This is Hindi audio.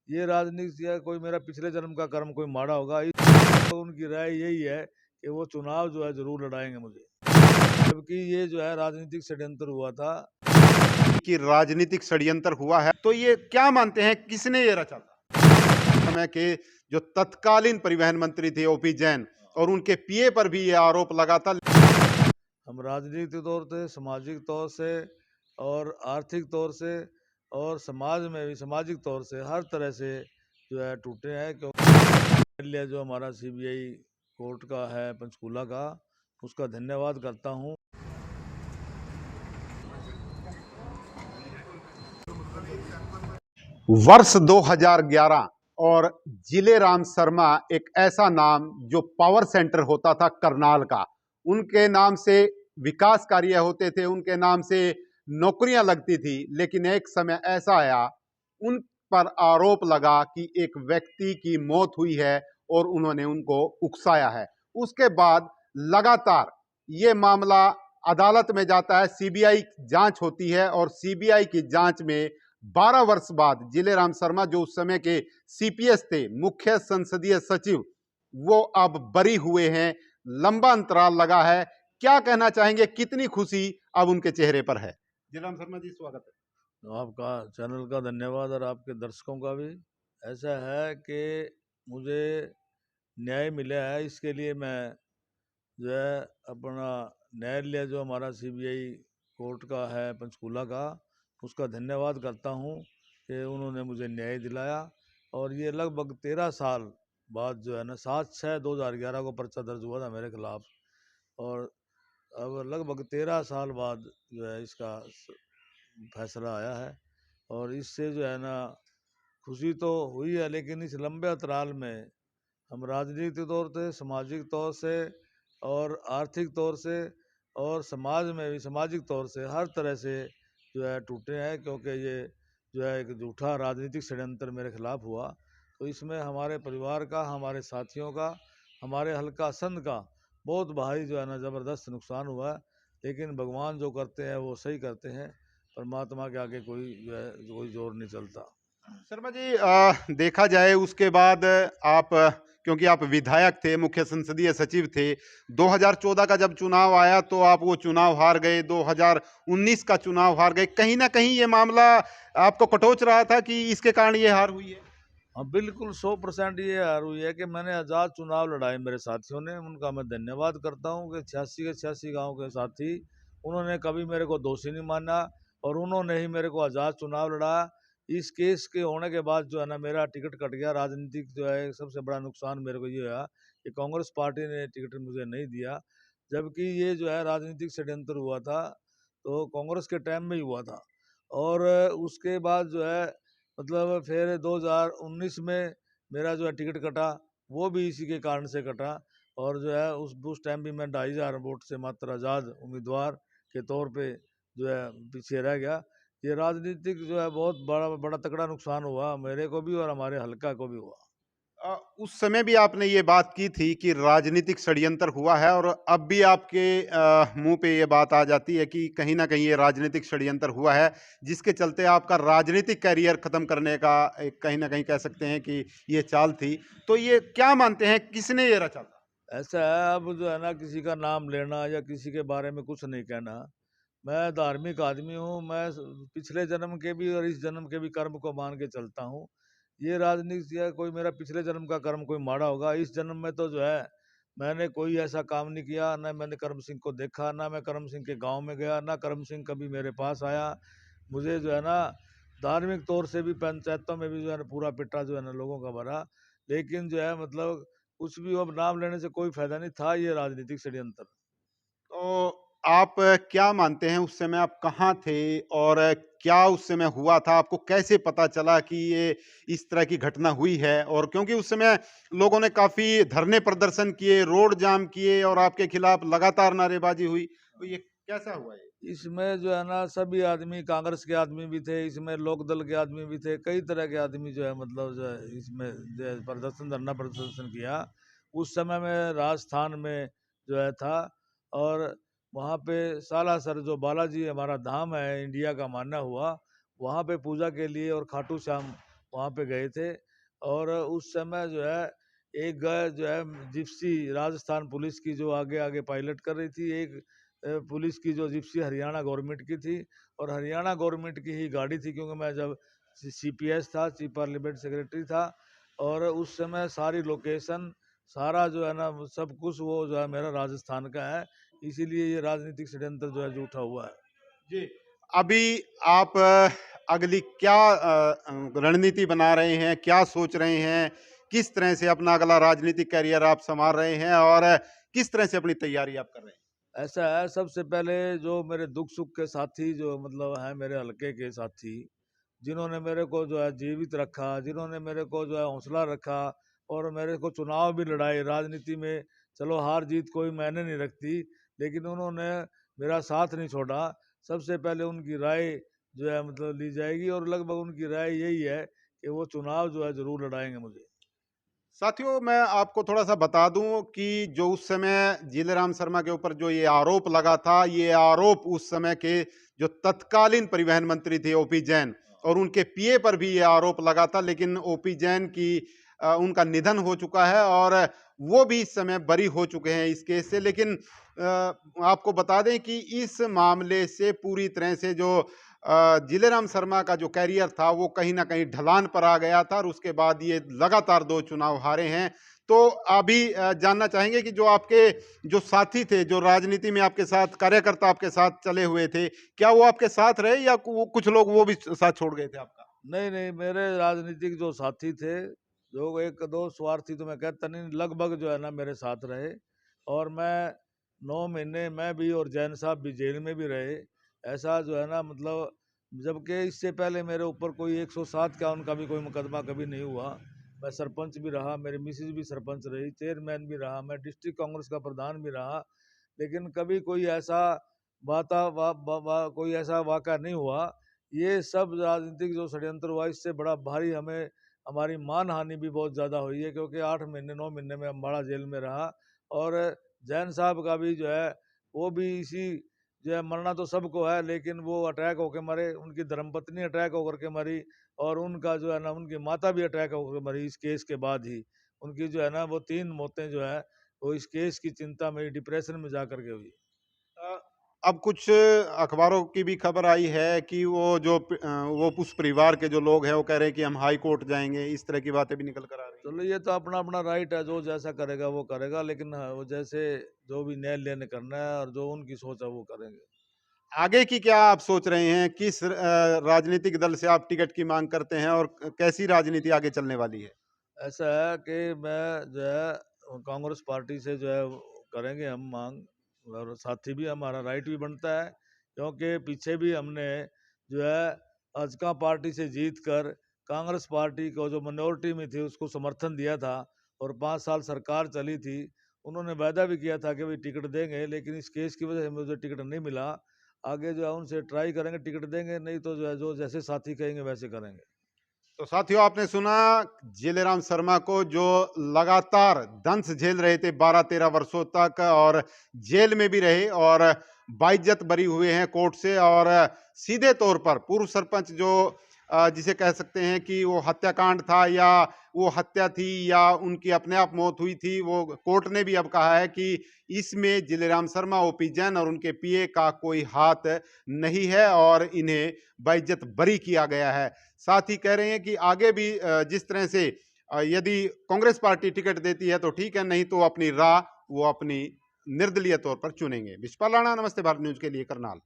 ये राजनीति या कोई मेरा पिछले जन्म का कर्म कोई माड़ा होगा। तो उनकी राय यही है कि वो चुनाव जो है जरूर लड़ाएंगे मुझे, जबकि ये जो है राजनीतिक षड्यंत्र हुआ था। कि राजनीतिक षड्यंत्र हुआ है, तो ये क्या मानते हैं किसने ये रचा था? समय के जो तत्कालीन परिवहन मंत्री थे ओपी जैन, और उनके पीए पर भी ये आरोप लगा था। हम राजनीतिक तौर से, सामाजिक तौर से और आर्थिक तौर से और समाज में भी सामाजिक तौर से हर तरह से जो है टूटे हैं, क्योंकि जो हमारा सीबीआई कोर्ट का है पंचकूला का, उसका धन्यवाद करता हूँ। वर्ष 2011 और जिले राम शर्मा एक ऐसा नाम जो पावर सेंटर होता था करनाल का, उनके नाम से विकास कार्य होते थे, उनके नाम से नौकरियां लगती थी। लेकिन एक समय ऐसा आया, उन पर आरोप लगा कि एक व्यक्ति की मौत हुई है और उन्होंने उनको उकसाया है। उसके बाद लगातार ये मामला अदालत में जाता है, सीबीआई जांच होती है और सीबीआई की जांच में 12 वर्ष बाद जिले राम शर्मा, जो उस समय के सीपीएस थे, मुख्य संसदीय सचिव, वो अब बरी हुए हैं। लंबा अंतराल लगा है। क्या कहना चाहेंगे, कितनी खुशी अब उनके चेहरे पर है? जिले राम शर्मा जी, स्वागत है। आपका चैनल का धन्यवाद और आपके दर्शकों का भी। ऐसा है कि मुझे न्याय मिला है, इसके लिए मैं जो है अपना न्यायालय जो हमारा सीबीआई कोर्ट का है पंचकूला का, उसका धन्यवाद करता हूँ कि उन्होंने मुझे न्याय दिलाया। और ये लगभग 13 साल बाद जो है ना, 7/6/2011 को पर्चा दर्ज हुआ था मेरे खिलाफ, और अब लगभग 13 साल बाद जो है इसका फैसला आया है। और इससे जो है ना खुशी तो हुई है, लेकिन इस लंबे अंतराल में हम राजनीतिक तौर से, सामाजिक तौर से और आर्थिक तौर से और समाज में भी सामाजिक तौर से हर तरह से जो है टूटे हैं, क्योंकि ये जो है एक झूठा राजनीतिक षड्यंत्र मेरे खिलाफ हुआ। तो इसमें हमारे परिवार का, हमारे साथियों का, हमारे हल्का संघ का बहुत भारी जो है ना ज़बरदस्त नुकसान हुआ है। लेकिन भगवान जो करते हैं वो सही करते हैं, परमात्मा के आगे कोई जो है कोई जोर नहीं चलता। शर्मा जी, देखा जाए उसके बाद आप, क्योंकि आप विधायक थे, मुख्य संसदीय सचिव थे, 2014 का जब चुनाव आया तो आप वो चुनाव हार गए, 2019 का चुनाव हार गए। कहीं ना कहीं ये मामला आपको कटोच रहा था कि इसके कारण ये हार हुई है? हाँ बिल्कुल, 100% ये हार हुई है कि मैंने आज़ाद चुनाव लड़ाए मेरे साथियों ने। उनका मैं धन्यवाद करता हूँ कि 86 के 86 गाँव के साथी, उन्होंने कभी मेरे को दोषी नहीं माना और उन्होंने ही मेरे को आज़ाद चुनाव लड़ाया। इस केस के होने के बाद जो है ना मेरा टिकट कट गया। राजनीतिक जो है सबसे बड़ा नुकसान मेरे को ये हुआ कि कांग्रेस पार्टी ने टिकट मुझे नहीं दिया, जबकि ये जो है राजनीतिक षड्यंत्र हुआ था तो कांग्रेस के टाइम में ही हुआ था। और उसके बाद जो है मतलब फिर 2019 में मेरा जो है टिकट कटा, वो भी इसी के कारण से कटा। और जो है उस टाइम भी मैं 2,500 वोट से मात्र आज़ाद उम्मीदवार के तौर पे जो है पीछे रह गया। ये राजनीतिक जो है बहुत बड़ा बड़ा तगड़ा नुकसान हुआ मेरे को भी और हमारे हल्का को भी हुआ। उस समय भी आपने ये बात की थी कि राजनीतिक षड्यंत्र हुआ है, और अब भी आपके मुंह पे ये बात आ जाती है कि कहीं ना कहीं ये राजनीतिक षड्यंत्र हुआ है, जिसके चलते आपका राजनीतिक कैरियर खत्म करने का एक, कहीं ना कहीं कह सकते हैं कि ये चाल थी। तो ये क्या मानते हैं, किसने ये रचा था? ऐसा है, अब जो है ना किसी का नाम लेना या किसी के बारे में कुछ नहीं कहना। मैं धार्मिक आदमी हूँ, मैं पिछले जन्म के भी और इस जन्म के भी कर्म को मान के चलता हूँ। ये राजनीति या कोई मेरा पिछले जन्म का कर्म कोई माड़ा होगा। इस जन्म में तो जो है मैंने कोई ऐसा काम नहीं किया, ना मैंने करम सिंह को देखा, ना मैं करम सिंह के गांव में गया, ना करम सिंह कभी मेरे पास आया। मुझे जो है ना धार्मिक तौर से भी पंचायतों में भी जो है ना पूरा पिटा जो है ना लोगों का भरा। लेकिन जो है मतलब कुछ भी अब नाम लेने से कोई फायदा नहीं था, ये राजनीतिक षड्यंत्र। तो आप क्या मानते हैं, उस समय आप कहाँ थे और क्या उस समय हुआ था? आपको कैसे पता चला कि ये इस तरह की घटना हुई है? और क्योंकि उस समय लोगों ने काफी धरने प्रदर्शन किए, रोड जाम किए और आपके खिलाफ लगातार नारेबाजी हुई, तो ये कैसा हुआ ये? इसमें जो है ना सभी आदमी, कांग्रेस के आदमी भी थे, इसमें लोक दल के आदमी भी थे, कई तरह के आदमी जो है मतलब जो है इसमें जो है प्रदर्शन, धरना प्रदर्शन किया। उस समय में राजस्थान में जो है था, और वहाँ पे सालासर जो बालाजी हमारा धाम है, इंडिया का माना हुआ, वहाँ पे पूजा के लिए और खाटू श्याम वहाँ पे गए थे। और उस समय जो है एक जो है जिप्सी राजस्थान पुलिस की जो आगे आगे पायलट कर रही थी, एक पुलिस की जो जिप्सी हरियाणा गवर्नमेंट की थी, और हरियाणा गवर्नमेंट की ही गाड़ी थी, क्योंकि मैं जब सीपीएस था, चीफ पार्लियामेंट सेक्रेटरी था, और उस समय सारी लोकेशन सारा जो है ना सब कुछ वो जो है मेरा राजस्थान का है, इसीलिए ये राजनीतिक षड्यंत्र जो है झूठा हुआ है। जी। अभी आप अगली क्या रणनीति बना रहे हैं, क्या सोच रहे हैं, किस तरह से अपना अगला राजनीतिक करियर आप संवार रहे हैं और किस तरह से अपनी तैयारी आप कर रहे हैं? ऐसा है, सबसे पहले जो मेरे दुख सुख के साथी जो मतलब है मेरे हल्के के साथी, जिन्होंने मेरे को जो है जीवित रखा, जिन्होंने मेरे को जो है हौसला रखा, और मेरे को चुनाव भी लड़ाए राजनीति में। चलो हार जीत कोई मैंने नहीं रखती, लेकिन उन्होंने मेरा साथ नहीं छोड़ा। सबसे पहले उनकी राय जो है मतलब ली जाएगी, और लगभग उनकी राय यही है कि वो चुनाव जो है जरूर लड़ाएंगे मुझे। साथियों, मैं आपको थोड़ा-सा बता दूँ कि जो उस समय जीलेराम शर्मा के ऊपर जो ये आरोप लगा था, ये आरोप उस समय के जो तत्कालीन परिवहन मंत्री थे ओपी जैन, और उनके पीए पर भी ये आरोप लगा था, लेकिन ओपी जैन की उनका निधन हो चुका है और वो भी इस समय बरी हो चुके हैं इस केस से। लेकिन आपको बता दें कि इस मामले से पूरी तरह से जो जीलेराम शर्मा का जो कैरियर था वो कहीं न कहीं ढलान पर आ गया था और उसके बाद ये लगातार 2 चुनाव हारे हैं। तो अभी जानना चाहेंगे कि जो आपके जो साथी थे, जो राजनीति में आपके साथ कार्यकर्ता आपके साथ चले हुए थे, क्या वो आपके साथ रहे या कुछ लोग वो भी साथ छोड़ गए थे आपका? नहीं नहीं, मेरे राजनीतिक जो साथी थे, जो एक दो स्वार्थी तो मैं कहता नहीं, लगभग जो है ना मेरे साथ रहे। और मैं 9 महीने मैं भी और जैन साहब भी जेल में भी रहे। ऐसा जो है ना मतलब जबकि इससे पहले मेरे ऊपर कोई 107 का उनका भी कोई मुकदमा कभी नहीं हुआ। मैं सरपंच भी रहा, मेरी मिसेज भी सरपंच रही, चेयरमैन भी रहा, मैं डिस्ट्रिक्ट कांग्रेस का प्रधान भी रहा, लेकिन कभी कोई ऐसा कोई ऐसा वाक़ा नहीं हुआ। ये सब राजनीतिक जो षड्यंत्र हुआ, इससे बड़ा भारी हमें हमारी मान हानि भी बहुत ज़्यादा हुई है, क्योंकि 8 महीने 9 महीने में अम्बाड़ा जेल में रहा। और जैन साहब का भी जो है वो भी इसी जो है, मरना तो सबको है, लेकिन वो अटैक होकर मरे, उनकी धर्मपत्नी अटैक होकर के मरी, और उनका जो है ना उनकी माता भी अटैक होकर मरी इस केस के बाद ही। उनकी जो है ना वो 3 मौतें जो है वो इस केस की चिंता में डिप्रेशन में जा करके हुई। अ, अब कुछ अखबारों की भी खबर आई है कि वो उस परिवार के जो लोग हैं वो कह रहे हैं कि हम हाई कोर्ट जाएँगे, इस तरह की बातें भी निकल कर आ रही हैं। चलो ये तो अपना अपना राइट है, जो जैसा करेगा वो करेगा, लेकिन हाँ, वो जैसे जो भी न्यायालय ने करना है और जो उनकी सोच है वो करेंगे। आगे की क्या आप सोच रहे हैं? किस राजनीतिक दल से आप टिकट की माँग करते हैं और कैसी राजनीति आगे चलने वाली है? ऐसा है कि मैं जो है कांग्रेस पार्टी से जो है वो करेंगे हम मांग, और साथी भी हमारा राइट भी बनता है, क्योंकि पीछे भी हमने जो है भाजपा पार्टी से जीत कर कांग्रेस पार्टी को जो मिनोरिटी में थी उसको समर्थन दिया था, और 5 साल सरकार चली थी। उन्होंने वायदा भी किया था कि भाई टिकट देंगे, लेकिन इस केस की वजह से मुझे टिकट नहीं मिला। आगे जो है उनसे ट्राई करेंगे, टिकट देंगे, नहीं तो जो है जो जैसे साथी कहेंगे वैसे करेंगे। तो साथियों, आपने सुना जीलेराम शर्मा को, जो लगातार दंश झेल रहे थे 12-13 वर्षों तक और जेल में भी रहे और बाइज्जत बरी हुए हैं कोर्ट से, और सीधे तौर पर पूर्व सरपंच जो जिसे कह सकते हैं कि वो हत्याकांड था या वो हत्या थी या उनकी अपने आप मौत हुई थी, वो कोर्ट ने भी अब कहा है कि इसमें जीलेराम शर्मा, ओपी जैन और उनके पीए का कोई हाथ नहीं है और इन्हें बाइज्जत बरी किया गया है। साथ ही कह रहे हैं कि आगे भी जिस तरह से यदि कांग्रेस पार्टी टिकट देती है तो ठीक है, नहीं तो अपनी राह वो अपनी निर्दलीय तौर पर चुनेंगे। विशपाल राणा, नमस्ते भारत न्यूज के लिए, करनाल।